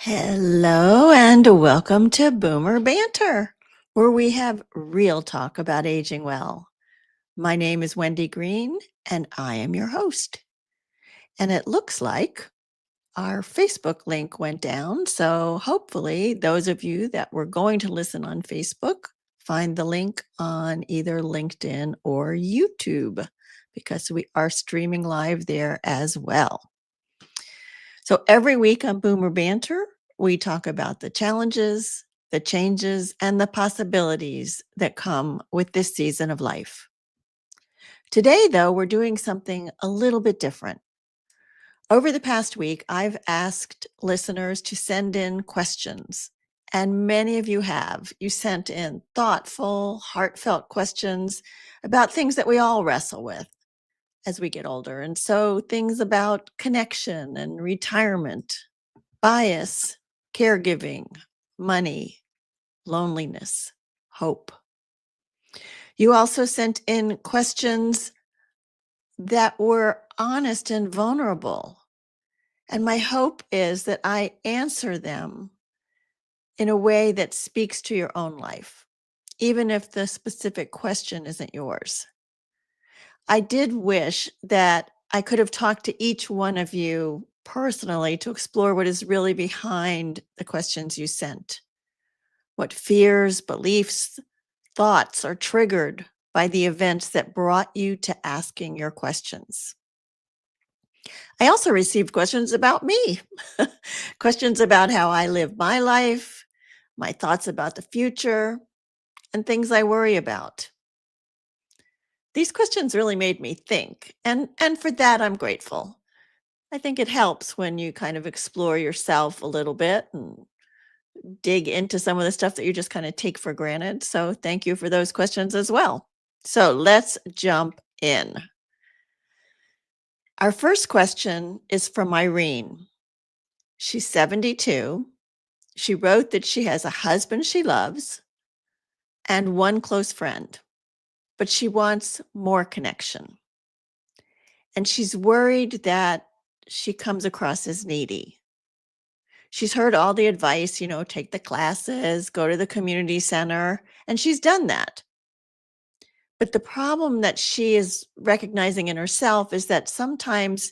Hello and welcome to Boomer Banter, where we have real talk about aging well. My name is Wendy Green, and I am your host. And it looks like our Facebook link went down, so hopefully those of you that were going to listen on Facebook find the link on either LinkedIn or YouTube, because we are streaming live there as well. So every week on Boomer Banter, we talk about the challenges, the changes, and the possibilities that come with this season of life. Today, though, we're doing something a little bit different. Over the past week, I've asked listeners to send in questions, and many of you have. You sent in thoughtful, heartfelt questions about things that we all wrestle with as we get older. And so things about connection and retirement, bias, caregiving, money, loneliness, hope. You also sent in questions that were honest and vulnerable. And my hope is that I answer them in a way that speaks to your own life, even if the specific question isn't yours. I did wish that I could have talked to each one of you personally to explore what is really behind the questions you sent. What fears, beliefs, thoughts are triggered by the events that brought you to asking your questions. I also received questions about me, questions about how I live my life, my thoughts about the future, and things I worry about. These questions really made me think, and for that I'm grateful. I think it helps when you kind of explore yourself a little bit and dig into some of the stuff that you just kind of take for granted. So thank you for those questions as well. So let's jump in. Our first question is from Irene. She's 72. She wrote that she has a husband she loves and one close friend, but she wants more connection. And she's worried that she comes across as needy. She's heard all the advice, take the classes, go to the community center, and she's done that. But the problem that she is recognizing in herself is that sometimes,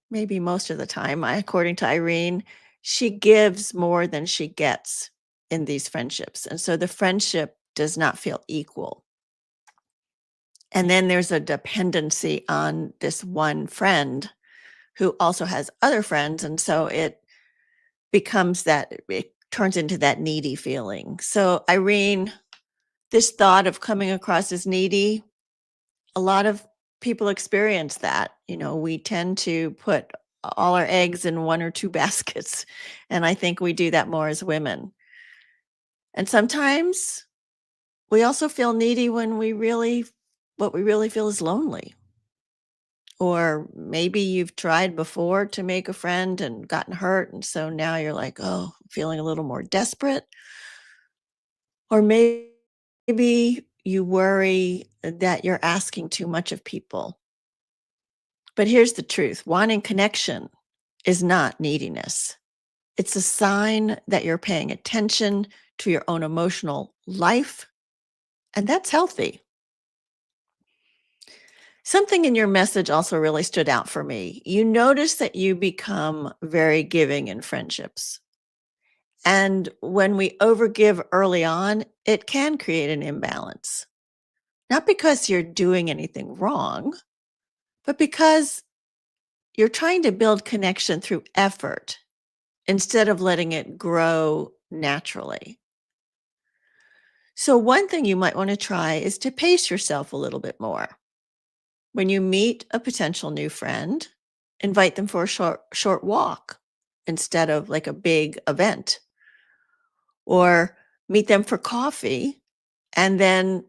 maybe most of the time, according to Irene, she gives more than she gets in these friendships. And so the friendship does not feel equal. And then there's a dependency on this one friend who also has other friends. And so it turns into that needy feeling. So Irene, this thought of coming across as needy, a lot of people experience that. We tend to put all our eggs in one or two baskets. And I think we do that more as women. And sometimes we also feel needy when what we really feel is lonely. Or maybe you've tried before to make a friend and gotten hurt. And so now you're like, oh, feeling a little more desperate. Or maybe you worry that you're asking too much of people. But here's the truth. Wanting connection is not neediness. It's a sign that you're paying attention to your own emotional life, and that's healthy. Something in your message also really stood out for me. You notice that you become very giving in friendships. And when we overgive early on, it can create an imbalance. Not because you're doing anything wrong, but because you're trying to build connection through effort instead of letting it grow naturally. So one thing you might want to try is to pace yourself a little bit more. When you meet a potential new friend, invite them for a short walk instead of like a big event. Or meet them for coffee, and then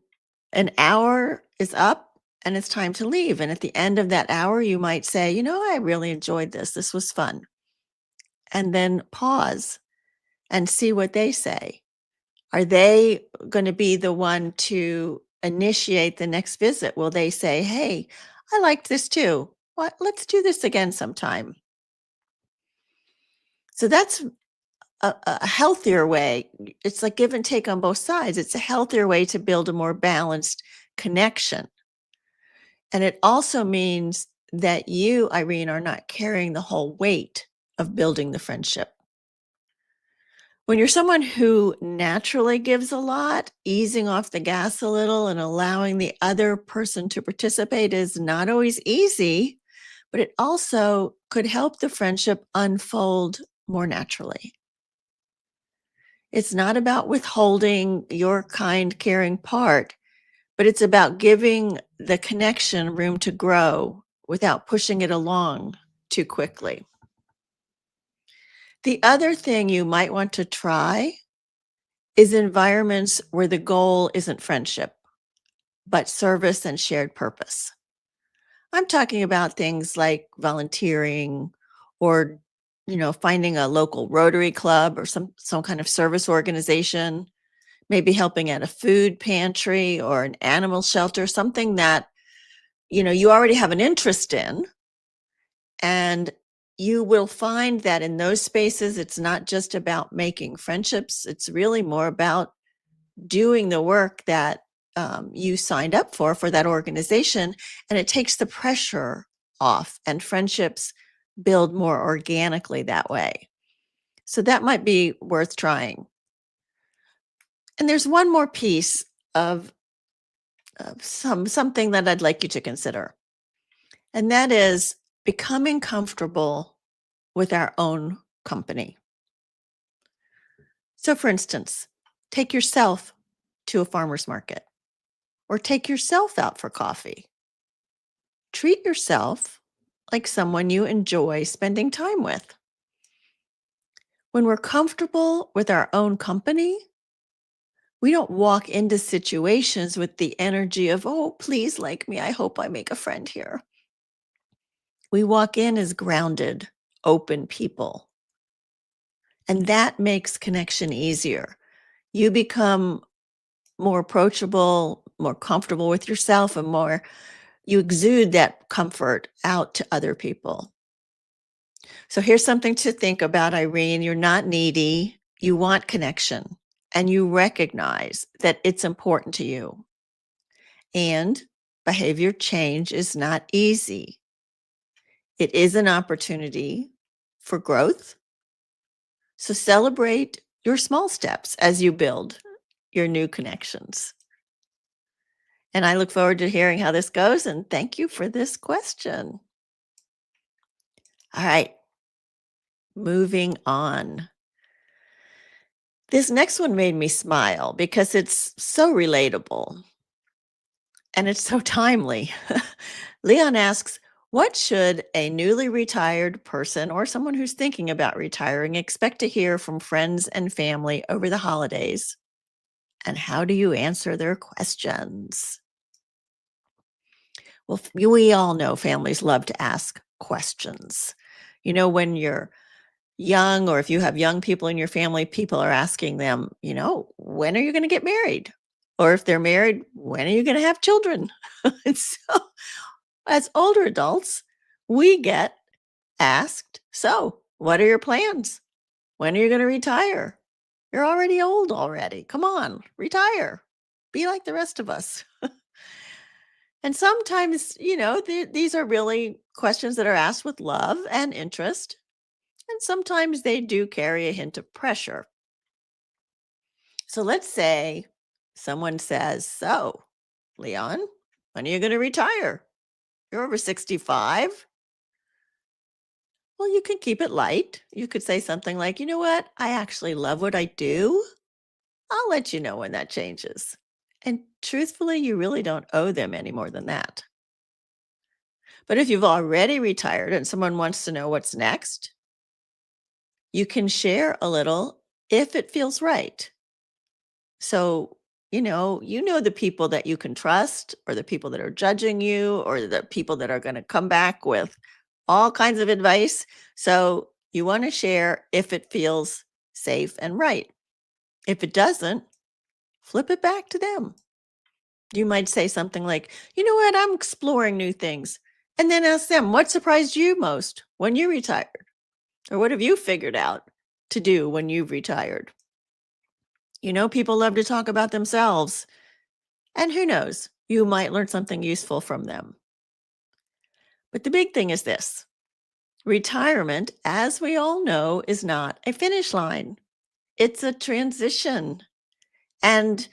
an hour is up and it's time to leave. And at the end of that hour, you might say, I really enjoyed this. This was fun. And then pause and see what they say. Are they going to be the one to initiate the next visit? Will they say, hey, I liked this too. Let's do this again sometime. So that's a healthier way. It's like give and take on both sides. It's a healthier way to build a more balanced connection. And it also means that you, Irene, are not carrying the whole weight of building the friendship. When you're someone who naturally gives a lot, easing off the gas a little and allowing the other person to participate is not always easy, but it also could help the friendship unfold more naturally. It's not about withholding your kind, caring part, but it's about giving the connection room to grow without pushing it along too quickly. The other thing you might want to try is environments where the goal isn't friendship, but service and shared purpose. I'm talking about things like volunteering or finding a local Rotary Club or some kind of service organization, maybe helping at a food pantry or an animal shelter, something that you already have an interest in. And you will find that in those spaces, it's not just about making friendships. It's really more about doing the work that you signed up for that organization. And it takes the pressure off, and friendships build more organically that way. So that might be worth trying. And there's one more piece of something that I'd like you to consider. And that is becoming comfortable with our own company. So for instance, take yourself to a farmer's market or take yourself out for coffee. Treat yourself like someone you enjoy spending time with. When we're comfortable with our own company, we don't walk into situations with the energy of, oh, please like me. I hope I make a friend here. We walk in as grounded, open people. And that makes connection easier. You become more approachable, more comfortable with yourself, and you exude that comfort out to other people. So here's something to think about, Irene. You're not needy. You want connection, and you recognize that it's important to you. And behavior change is not easy. It is an opportunity for growth. So celebrate your small steps as you build your new connections. And I look forward to hearing how this goes. And thank you for this question. All right, moving on. This next one made me smile because it's so relatable and it's so timely. Leon asks, what should a newly retired person or someone who's thinking about retiring expect to hear from friends and family over the holidays? And how do you answer their questions? Well, we all know families love to ask questions. When you're young, or if you have young people in your family, people are asking them, when are you going to get married? Or if they're married, when are you going to have children? And so, as older adults, we get asked, so what are your plans? When are you going to retire? You're already old already. Come on, retire. Be like the rest of us. And sometimes, these are really questions that are asked with love and interest. And sometimes they do carry a hint of pressure. So let's say someone says, so, Leon, when are you going to retire? You're over 65. Well, you can keep it light. You could say something like, you know what? I actually love what I do. I'll let you know when that changes. And truthfully, you really don't owe them any more than that. But if you've already retired and someone wants to know what's next, you can share a little if it feels right. So, the people that you can trust, or the people that are judging you, or the people that are going to come back with all kinds of advice. So you want to share if it feels safe and right. If it doesn't, flip it back to them. You might say something like, you know what, I'm exploring new things. And then ask them, what surprised you most when you retired? Or what have you figured out? to do when you've retired. People love to talk about themselves, and who knows, you might learn something useful from them. But the big thing is this: retirement, as we all know, is not a finish line. It's a transition. And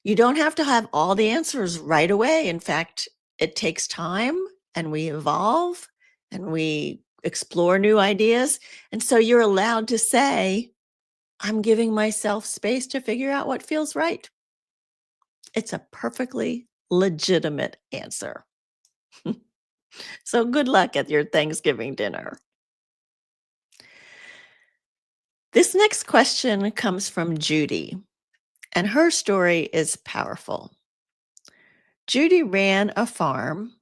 you don't have to have all the answers right away. In fact, it takes time, and we evolve, and we explore new ideas. And so you're allowed to say, I'm giving myself space to figure out what feels right. It's a perfectly legitimate answer. So good luck at your Thanksgiving dinner. This next question comes from Judy, and her story is powerful. Judy ran a farm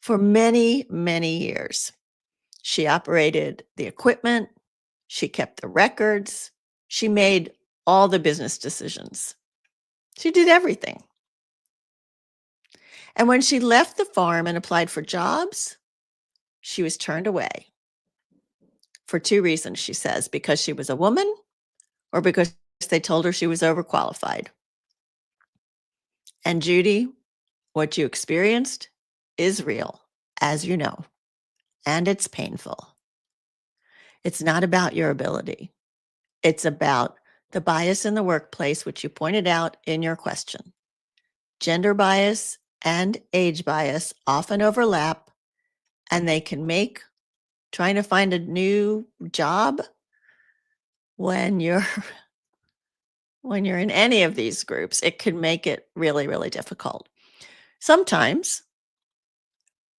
for many, many years. She operated the equipment, she kept the records, she made all the business decisions. She did everything. And when she left the farm and applied for jobs, she was turned away for two reasons, she says: because she was a woman, or because they told her she was overqualified. And Judy, what you experienced is real, as you know, and it's painful. It's not about your ability. It's about the bias in the workplace, which you pointed out in your question. Gender bias and age bias often overlap, and they can make trying to find a new job when you're in any of these groups, it can make it really, really difficult. Sometimes,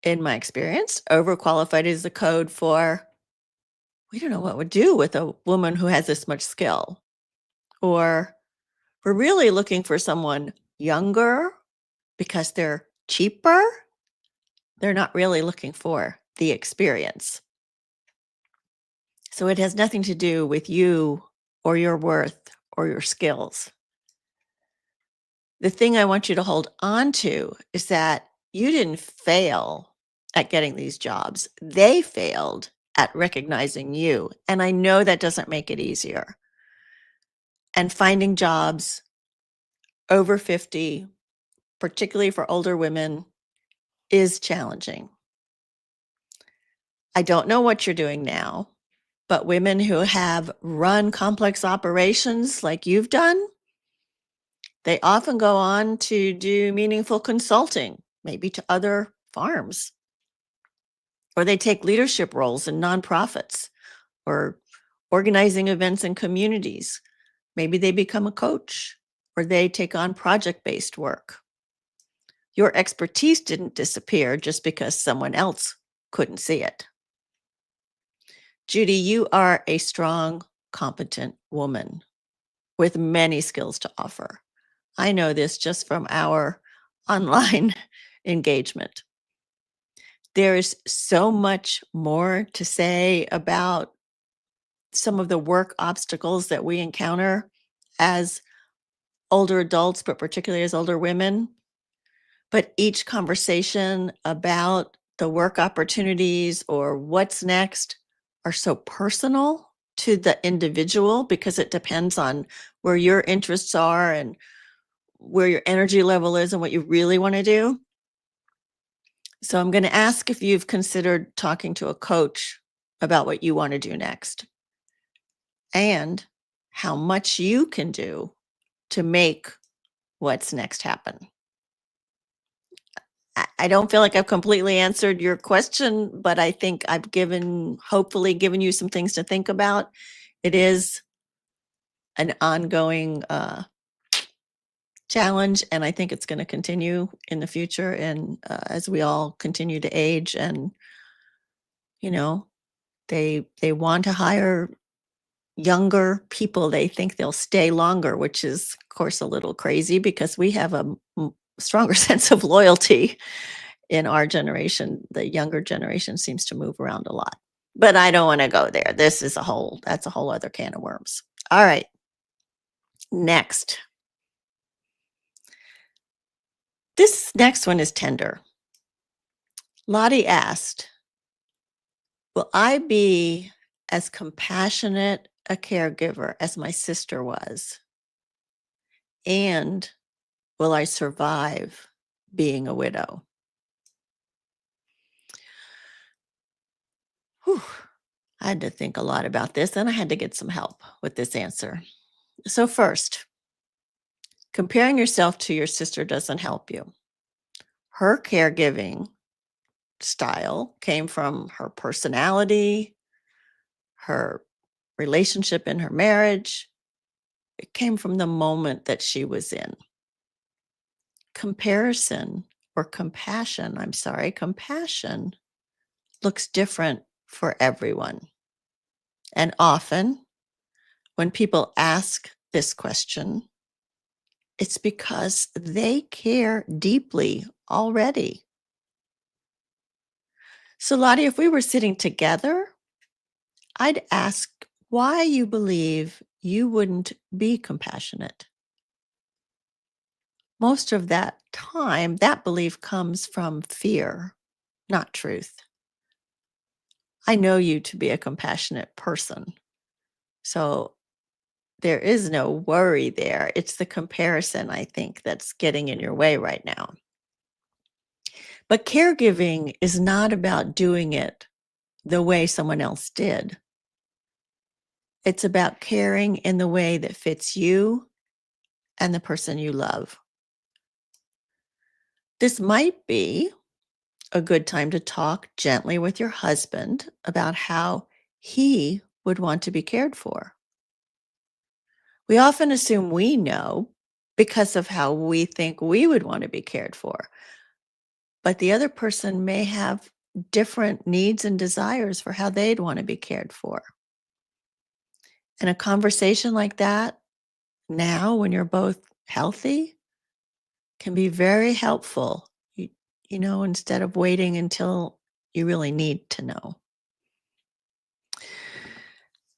in my experience, overqualified is the code for, we don't know what we'd do with a woman who has this much skill. Or we're really looking for someone younger because they're cheaper. They're not really looking for the experience. So it has nothing to do with you or your worth or your skills. The thing I want you to hold on to is that you didn't fail at getting these jobs. They failed at recognizing you. And I know that doesn't make it easier. And finding jobs over 50, particularly for older women, is challenging. I don't know what you're doing now, but women who have run complex operations like you've done, they often go on to do meaningful consulting, maybe to other farms. Or they take leadership roles in nonprofits or organizing events in communities. Maybe they become a coach, or they take on project-based work. Your expertise didn't disappear just because someone else couldn't see it. Judy, you are a strong, competent woman with many skills to offer. I know this just from our online engagement. There's so much more to say about some of the work obstacles that we encounter as older adults, but particularly as older women. But each conversation about the work opportunities or what's next are so personal to the individual, because it depends on where your interests are and where your energy level is and what you really want to do. So I'm going to ask if you've considered talking to a coach about what you want to do next and how much you can do to make what's next happen. I don't feel like I've completely answered your question, but I think I've hopefully given you some things to think about. It is an ongoing challenge, and I think it's going to continue in the future. And as we all continue to age, and they want to hire younger people, they think they'll stay longer, which is, of course, a little crazy because we have a stronger sense of loyalty in our generation. The younger generation seems to move around a lot, but I don't want to go there. That's a whole other can of worms. All right. Next. This next one is tender. Lottie asked, will I be as compassionate a caregiver as my sister was? And will I survive being a widow? Whew. I had to think a lot about this, and I had to get some help with this answer. So, first, comparing yourself to your sister doesn't help you. Her caregiving style came from her personality, her relationship in her marriage. It came from the moment that she was in. Comparison or compassion, I'm sorry, compassion looks different for everyone. And often, when people ask this question, it's because they care deeply already. So, Lottie, if we were sitting together, I'd ask why you believe you wouldn't be compassionate. Most of that time, that belief comes from fear, not truth. I know you to be a compassionate person. So there is no worry there. It's the comparison, I think, that's getting in your way right now. But caregiving is not about doing it the way someone else did. It's about caring in the way that fits you and the person you love. This might be a good time to talk gently with your husband about how he would want to be cared for. We often assume we know because of how we think we would want to be cared for, but the other person may have different needs and desires for how they'd want to be cared for. And a conversation like that now, when you're both healthy, can be very helpful, instead of waiting until you really need to know.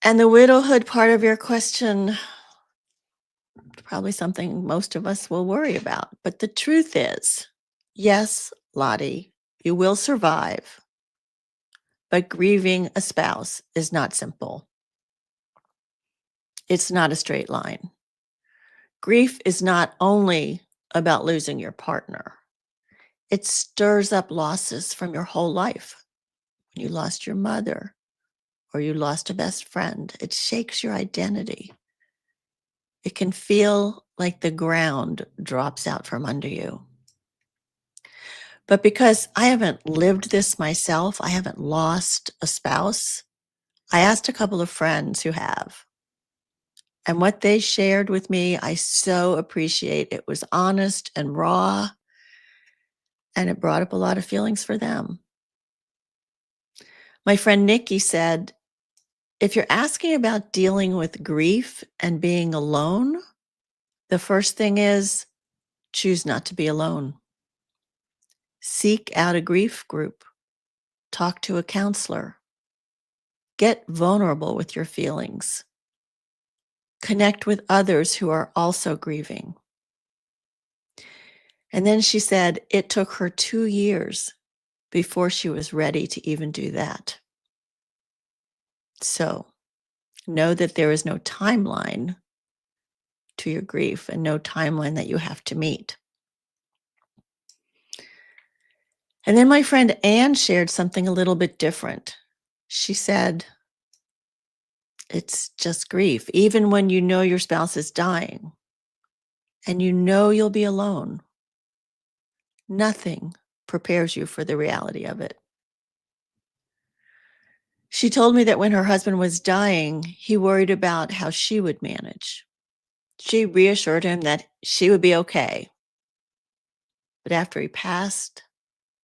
And the widowhood part of your question, probably something most of us will worry about. But the truth is, yes, Lottie, you will survive, but grieving a spouse is not simple. It's not a straight line. Grief is not only about losing your partner. It stirs up losses from your whole life. When you lost your mother or you lost a best friend, it shakes your identity. It can feel like the ground drops out from under you. But because I haven't lived this myself, I haven't lost a spouse, I asked a couple of friends who have. And what they shared with me, I so appreciate. It was honest and raw, and it brought up a lot of feelings for them. My friend Nikki said, if you're asking about dealing with grief and being alone, the first thing is choose not to be alone. Seek out a grief group. Talk to a counselor. Get vulnerable with your feelings. Connect with others who are also grieving. And then she said it took her 2 years before she was ready to even do that. So know that there is no timeline to your grief and no timeline that you have to meet. And then my friend Anne shared something a little bit different. She said, it's just grief. Even when you know your spouse is dying and you know you'll be alone, nothing prepares you for the reality of it. She told me that when her husband was dying, he worried about how she would manage. She reassured him that she would be okay. But after he passed,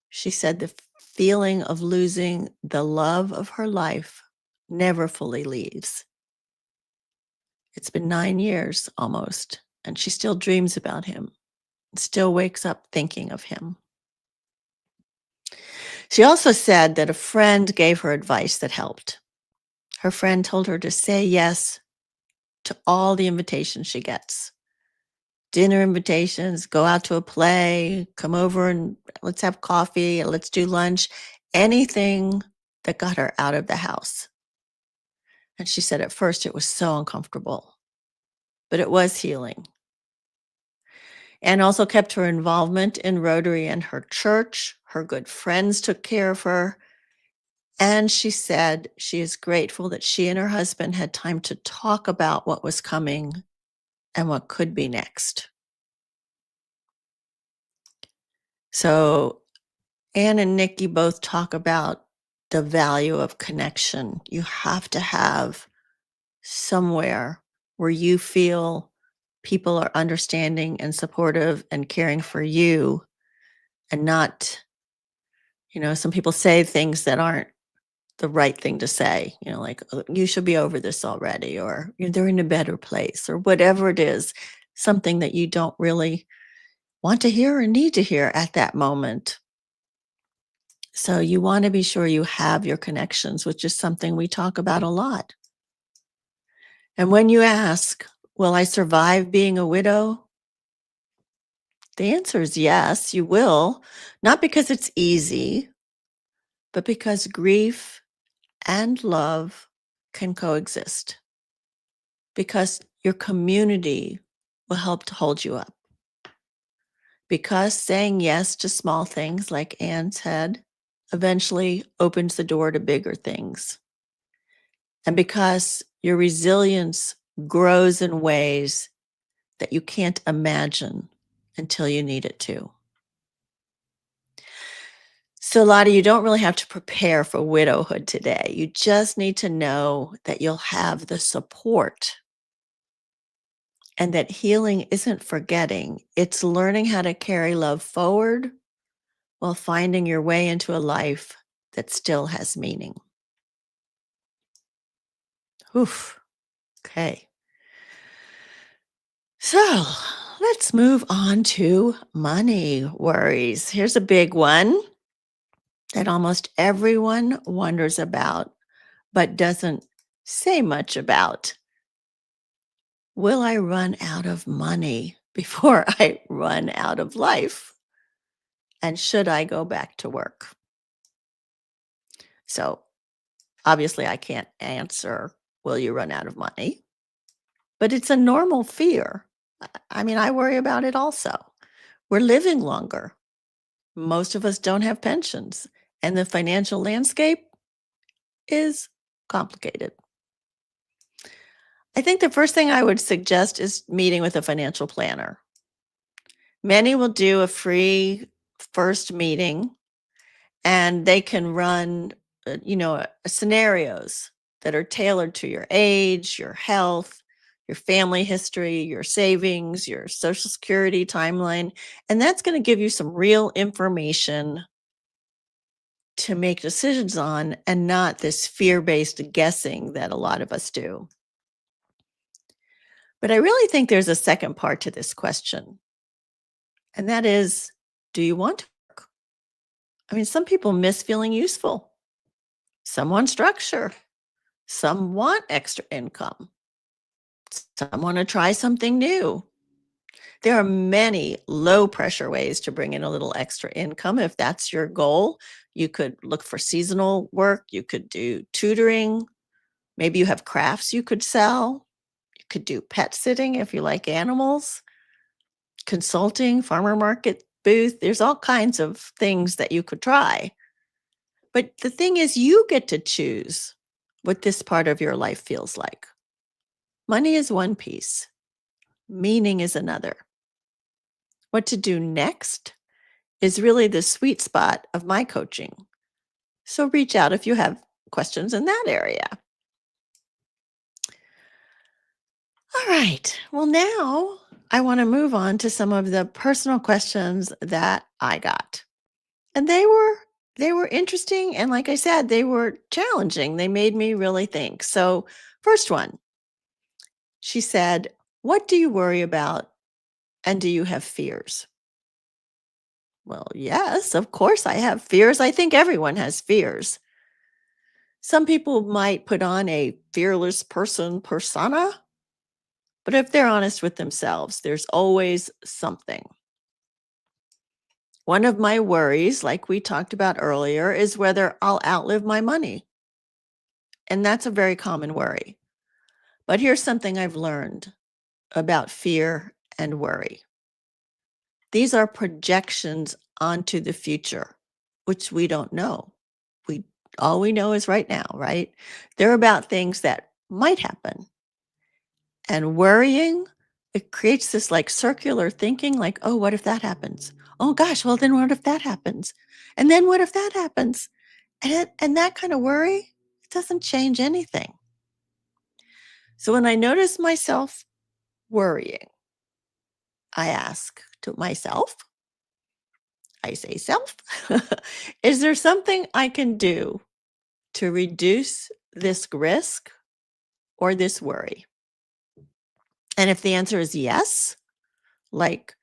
she said the feeling of losing the love of her life never fully leaves. It's been 9 years almost, and she still dreams about him, still wakes up thinking of him. She also said that a friend gave her advice that helped. Her friend told her to say yes to all the invitations she gets. Dinner invitations, go out to a play, come over and let's have coffee, let's do lunch, anything that got her out of the house. And she said at first it was so uncomfortable, but it was healing. And also kept her involvement in Rotary and her church. Her good friends took care of her. And she said she is grateful that she and her husband had time to talk about what was coming and what could be next. So Anne and Nikki both talk about the value of connection. You have to have somewhere where you feel people are understanding and supportive and caring for you, and not, some people say things that aren't the right thing to say, like, "Oh, you should be over this already," or they're in a better place, or whatever it is, something that you don't really want to hear or need to hear at that moment. So you want to be sure you have your connections, which is something we talk about a lot. And when you ask, will I survive being a widow? The answer is yes, you will. Not because it's easy, but because grief and love can coexist. Because your community will help to hold you up. Because saying yes to small things, like Anne said, eventually opens the door to bigger things. And because your resilience grows in ways that you can't imagine until you need it to. So, Lottie, you don't really have to prepare for widowhood today. You just need to know that you'll have the support, and that healing isn't forgetting, it's learning how to carry love forward while finding your way into a life that still has meaning. Oof. Okay. So let's move on to money worries. Here's a big one that almost everyone wonders about, but doesn't say much about. Will I run out of money before I run out of life? And should I go back to work? So obviously, I can't answer, will you run out of money? But it's a normal fear. I mean, I worry about it also. We're living longer. Most of us don't have pensions, and the financial landscape is complicated. I think the first thing I would suggest is meeting with a financial planner. Many will do a free first meeting, and they can run, scenarios that are tailored to your age, your health, your family history, your savings, your Social Security timeline. And that's going to give you some real information to make decisions on, and not this fear-based guessing that a lot of us do. But I really think there's a second part to this question, and that is, do you want to work? I mean, some people miss feeling useful. Some want structure. Some want extra income. Some want to try something new. There are many low pressure ways to bring in a little extra income. If that's your goal, you could look for seasonal work. You could do tutoring. Maybe you have crafts you could sell. You could do pet sitting if you like animals, consulting, farmer market booth. There's all kinds of things that you could try. But the thing is, you get to choose what this part of your life feels like. Money is one piece, meaning is another. What to do next is really the sweet spot of my coaching. So reach out if you have questions in that area. All right. Well, now I want to move on to some of the personal questions that I got. And they were interesting, and like I said, they were challenging. They made me really think. So, first one. She said, "What do you worry about, and do you have fears?" Well, yes, of course I have fears. I think everyone has fears. Some people might put on a fearless person persona, but if they're honest with themselves, there's always something. One of my worries, like we talked about earlier, is whether I'll outlive my money. And that's a very common worry. But here's something I've learned about fear and worry. These are projections onto the future, which we don't know. All we know is right now, right? They're about things that might happen. And worrying, it creates this like circular thinking, like, oh, what if that happens? Oh gosh, well then what if that happens? And then what if that happens? And that kind of worry, it doesn't change anything. So when I notice myself worrying, I ask to myself, I say self, is there something I can do to reduce this risk or this worry? And if the answer is yes, like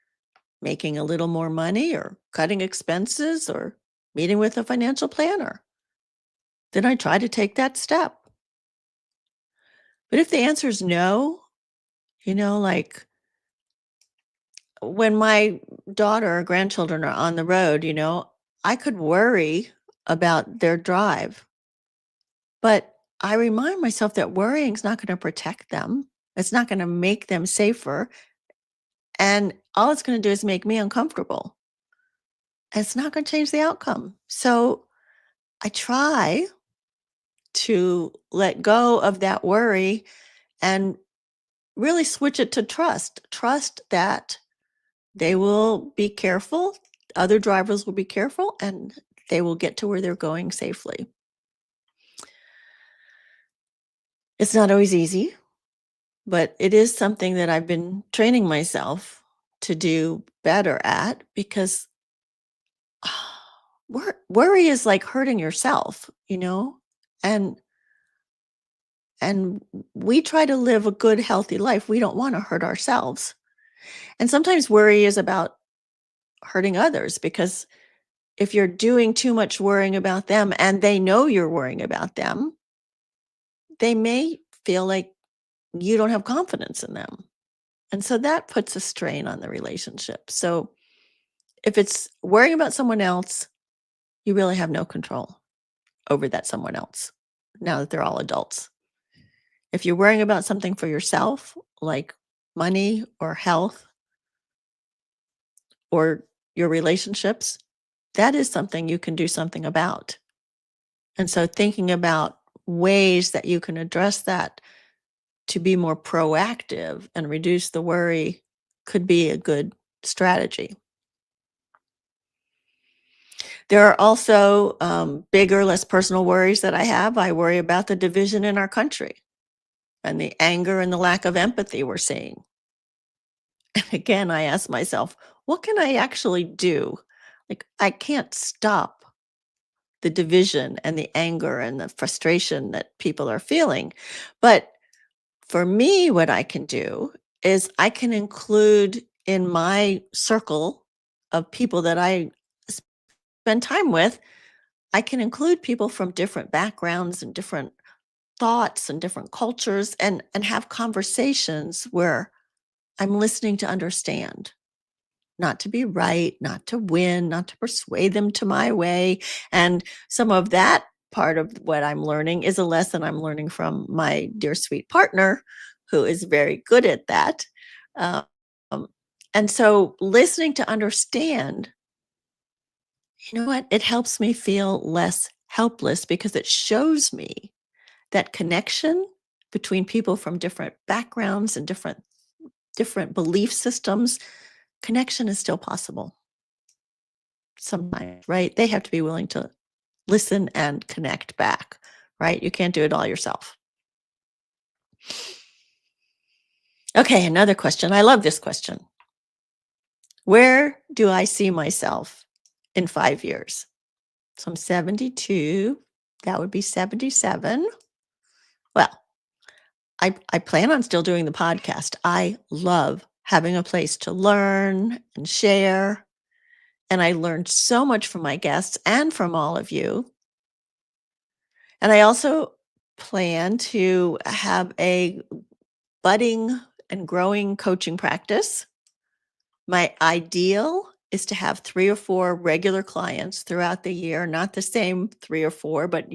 making a little more money or cutting expenses or meeting with a financial planner, then I try to take that step. But if the answer is no, like when my daughter or grandchildren are on the road, I could worry about their drive, but I remind myself that worrying is not going to protect them. It's not going to make them safer. And all it's going to do is make me uncomfortable. And it's not going to change the outcome. So I try to let go of that worry and really switch it to trust. Trust that they will be careful, other drivers will be careful, and they will get to where they're going safely. It's not always easy, but it is something that I've been training myself to do better at because worry is like hurting yourself, and and we try to live a good, healthy life. We don't want to hurt ourselves. And sometimes worry is about hurting others because if you're doing too much worrying about them and they know you're worrying about them, they may feel like you don't have confidence in them. And so that puts a strain on the relationship. So if it's worrying about someone else, you really have no control over that someone else now that they're all adults. If you're worrying about something for yourself, like money or health or your relationships, that is something you can do something about. And so thinking about ways that you can address that to be more proactive and reduce the worry could be a good strategy. There are also bigger, less personal worries that I have. I worry about the division in our country and the anger and the lack of empathy we're seeing. And again, I ask myself, what can I actually do? Like, I can't stop the division and the anger and the frustration that people are feeling. But for me, what I can do is I can include in my circle of people that I spend time with, I can include people from different backgrounds and different thoughts and different cultures and have conversations where I'm listening to understand, not to be right, not to win, not to persuade them to my way. And some of that part of what I'm learning is a lesson I'm learning from my dear sweet partner, who is very good at that. Um, and so listening to understand, you know what? It helps me feel less helpless because it shows me that connection between people from different backgrounds and different belief systems, connection is still possible sometimes, right? They have to be willing to listen and connect back, right? You can't do it all yourself. Okay, another question. I love this question. Where do I see myself in 5 years? So I'm 72. That would be 77. Well, I plan on still doing the podcast. I love having a place to learn and share. And I learned so much from my guests and from all of you. And I also plan to have a budding and growing coaching practice. My ideal is to have 3 or 4 regular clients throughout the year, not the same 3 or 4, but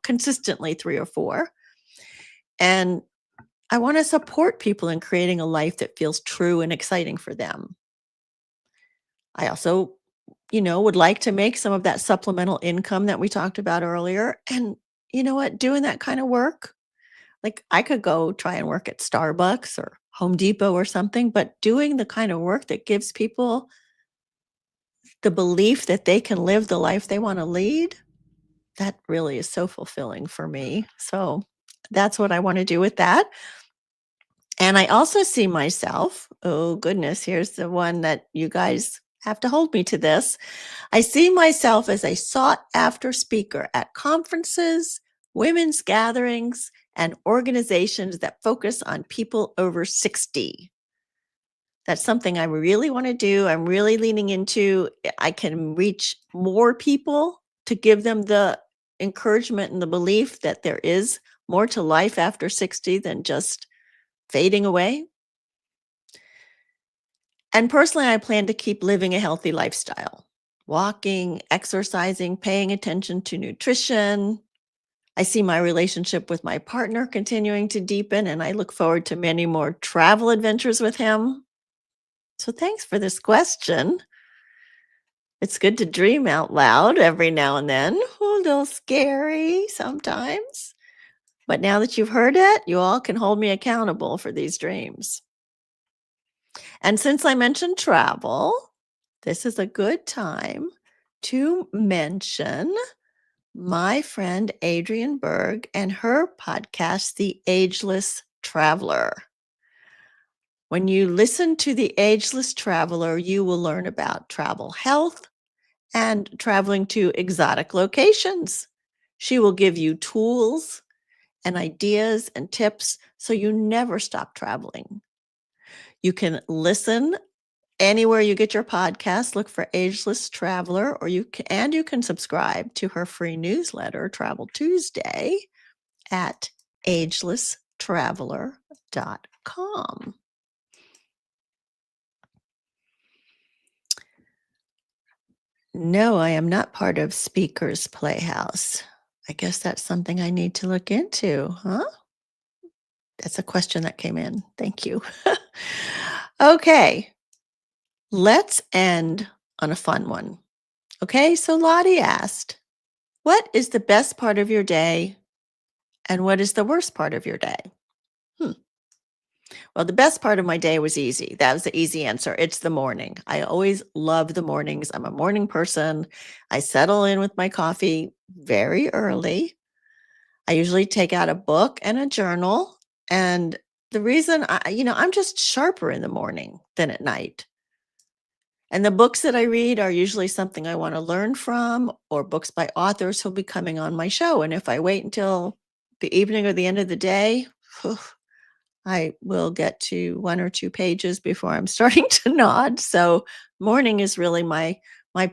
consistently 3 or 4. And I want to support people in creating a life that feels true and exciting for them. I also, would like to make some of that supplemental income that we talked about earlier. And you know what? Doing that kind of work, like I could go try and work at Starbucks or Home Depot or something, but doing the kind of work that gives people the belief that they can live the life they want to lead, that really is so fulfilling for me. So that's what I want to do with that. And I also see myself, oh goodness, here's the one that you guys have to hold me to this. I see myself as a sought after speaker at conferences, women's gatherings, and organizations that focus on people over 60. That's something I really want to do. I'm really leaning into. I can reach more people to give them the encouragement and the belief that there is more to life after 60 than just fading away. And personally, I plan to keep living a healthy lifestyle, walking, exercising, paying attention to nutrition. I see my relationship with my partner continuing to deepen, and I look forward to many more travel adventures with him. So, thanks for this question. It's good to dream out loud every now and then. A little scary sometimes. But now that you've heard it, you all can hold me accountable for these dreams. And since I mentioned travel, this is a good time to mention my friend Adrienne Berg and her podcast, The Ageless Traveler. When you listen to The Ageless Traveler, you will learn about travel health and traveling to exotic locations. She will give you tools and ideas and tips so you never stop traveling. You can listen anywhere you get your podcast. Look for Ageless Traveler, or you can subscribe to her free newsletter, Travel Tuesday, at agelesstraveler.com. No, I am not part of Speakers Playhouse. I guess that's something I need to look into, huh? That's a question that came in. Thank you. Okay, let's end on a fun one. Okay, so Lottie asked, what is the best part of your day and what is the worst part of your day? Well, the best part of my day was easy. That was the easy answer. It's the morning. I always love the mornings. I'm a morning person. I settle in with my coffee very early. I usually take out a book and a journal. And the reason I'm just sharper in the morning than at night. And the books that I read are usually something I want to learn from, or books by authors who'll be coming on my show. And if I wait until the evening or the end of the day, I will get to one or two pages before I'm starting to nod. So morning is really my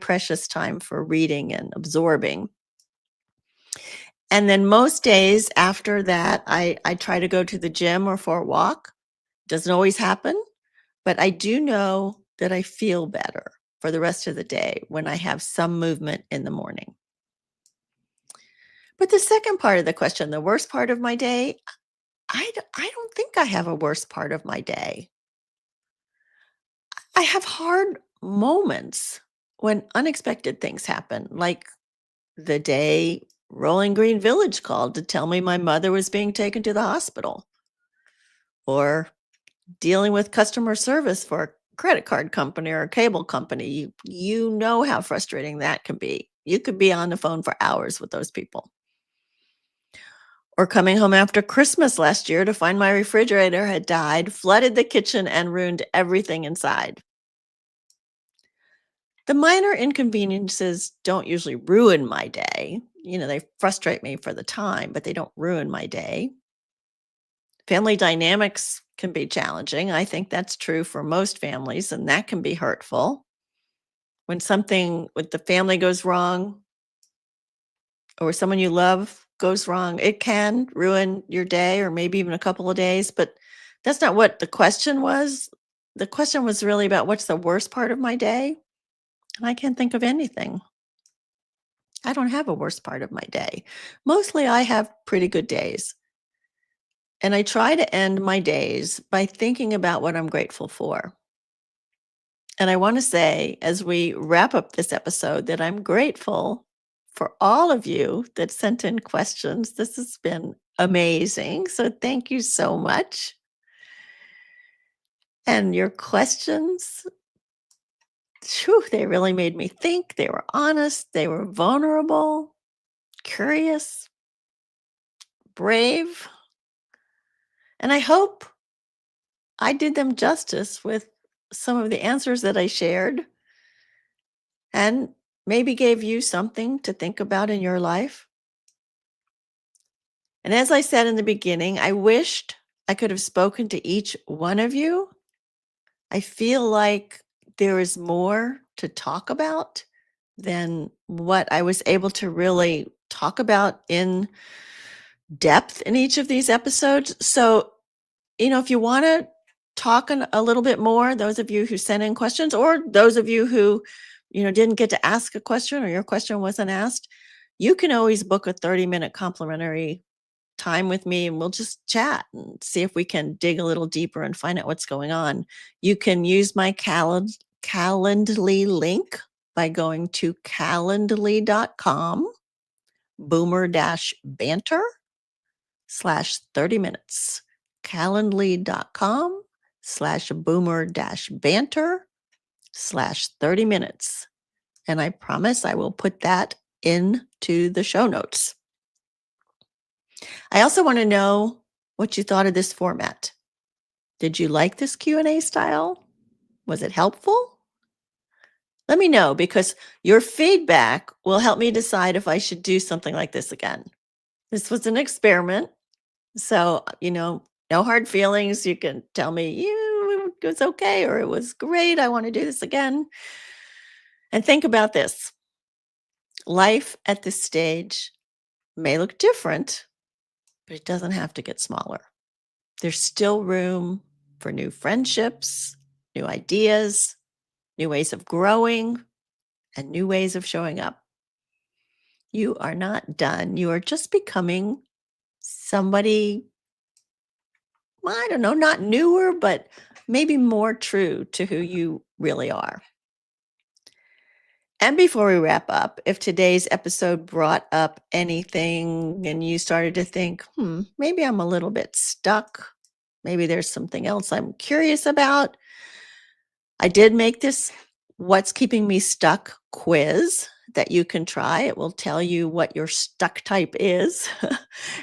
precious time for reading and absorbing. And then most days after that, I try to go to the gym or for a walk. Doesn't always happen, but I do know that I feel better for the rest of the day when I have some movement in the morning. But the second part of the question, the worst part of my day, I don't think I have a worst part of my day. I have hard moments when unexpected things happen, like the day Rolling Green Village called to tell me my mother was being taken to the hospital, or dealing with customer service for a credit card company or a cable company. You know how frustrating that can be. You could be on the phone for hours with those people. Or coming home after Christmas last year to find my refrigerator had died, flooded the kitchen, and ruined everything inside. The minor inconveniences don't usually ruin my day. They frustrate me for the time, but they don't ruin my day. Family dynamics can be challenging. I think that's true for most families, and that can be hurtful. When something with the family goes wrong or someone you love goes wrong, it can ruin your day or maybe even a couple of days, but that's not what the question was. The question was really about what's the worst part of my day, and I can't think of anything. I don't have a worst part of my day. Mostly I have pretty good days. And I try to end my days by thinking about what I'm grateful for. And I want to say, as we wrap up this episode, that I'm grateful for all of you that sent in questions. This has been amazing. So thank you so much. And your questions, whew, they really made me think. They were honest, they were vulnerable, curious, brave. And I hope I did them justice with some of the answers that I shared and maybe gave you something to think about in your life. And as I said in the beginning, I wished I could have spoken to each one of you. I feel like there is more to talk about than what I was able to really talk about in depth in each of these episodes. So, if you want to talk a little bit more, those of you who sent in questions, or those of you who, didn't get to ask a question or your question wasn't asked, you can always book a 30-minute complimentary time with me and we'll just chat and see if we can dig a little deeper and find out what's going on. You can use my Calendly link by going to calendly.com, boomer-banter /30 minutes. Calendly.com/boomer-banter /30 minutes. And I promise I will put that into the show notes. I also want to know what you thought of this format. Did you like this Q&A style? Was it helpful? Let me know, because your feedback will help me decide if I should do something like this again. This was an experiment. So, no hard feelings. You can tell me, it was okay or it was great. I want to do this again. And think about this. Life at this stage may look different, but it doesn't have to get smaller. There's still room for new friendships, new ideas, new ways of growing, and new ways of showing up. You are not done. You are just becoming somebody, I don't know, not newer, but maybe more true to who you really are. And before we wrap up, if today's episode brought up anything and you started to think, maybe I'm a little bit stuck, maybe there's something else I'm curious about, I did make this What's Keeping Me Stuck quiz that you can try. It will tell you what your stuck type is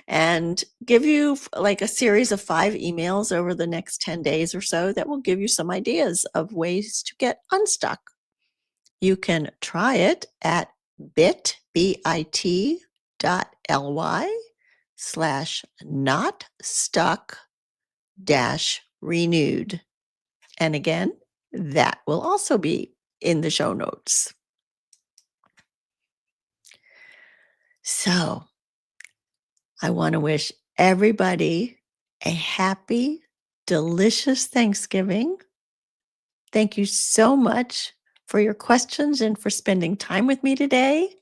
and give you like a series of 5 emails over the next 10 days or so that will give you some ideas of ways to get unstuck. You can try it at bit.ly/notstuck-renewed. And again, that will also be in the show notes. So I want to wish everybody a happy, delicious Thanksgiving. Thank you so much for your questions and for spending time with me today.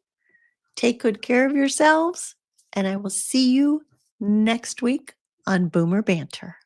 Take good care of yourselves, and I will see you next week on Boomer Banter.